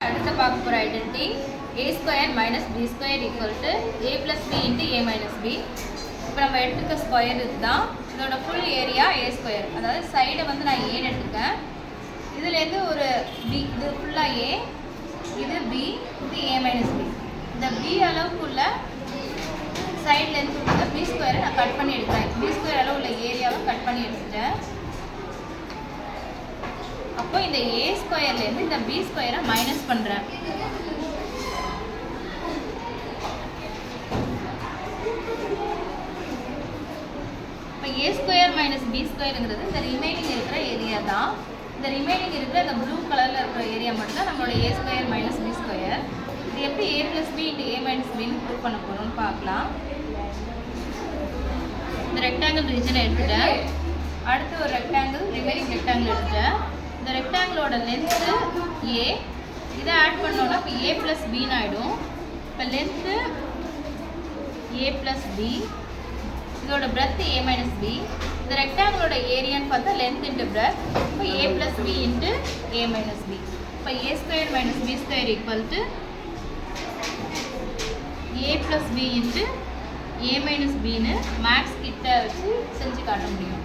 அடுத்து பார்க்க போகிற identity a square minus b square equal to a plus b into a minus b. இப்போ நம்ம எடுத்துக்க ஸ்கொயர் இதுதான். இதோட ஃபுல் ஏரியா a square. அதாவது சைடை வந்து நான் a எடுத்துக்கேன். இதுலேருந்து ஒரு b, இது ஃபுல்லாக a, இது b, இது a minus b. இந்த b அளவுக்குள்ள சைட்லேருந்து உள்ள b ஸ்கொயரை நான் கட் பண்ணி எடுக்கிறேன். b ஸ்கொயர் அளவு உள்ள ஏரியாவை கட் பண்ணி எடுத்துட்டேன். அப்போ இந்த a ஸ்கொயர்லேருந்து இந்த b ஸ்கொயரை மைனஸ் பண்ணுறேன். இப்போ a ஸ்கொயர் மைனஸ் b ஸ்கொயருங்கிறது இந்த ரிமைனிங் இருக்கிற ஏரியா தான். இந்த ரிமைனிங் இருக்கிற இந்த ப்ளூ கலரில் இருக்கிற ஏரியா மட்டும் தான் நம்மளோட a square minus b square. இது எப்படி a plus b into a minus pin prove பண்ண போகிறோம்னு பார்க்கலாம். இந்த ரெக்டாங்கிள் ரீஜனை எடுத்துட்டேன். அடுத்து ஒரு ரெக்டாங்கிள், ரிமைனிங் ரெக்டாங்கிள் எடுத்துட்டேன். இந்த ரெக்டாங்கிளோட லென்த்து a, இதை ஆட் பண்ணோன்னா இப்போ a ப்ளஸ் பின்னு ஆகிடும். இப்போ லென்த்து a ப்ளஸ் b, இதோட பிரெத் a மைனஸ் b. இந்த ரெக்டாங்கிளோட ஏரியான்னு பார்த்தா லென்த் இன்ட்டு பிரெத். இப்போ a plus b into a minus b. இப்போ a square minus b square equal to a plus b into a minus பின்னு maths கிட்ட வச்சு செஞ்சு காட்ட முடியும்.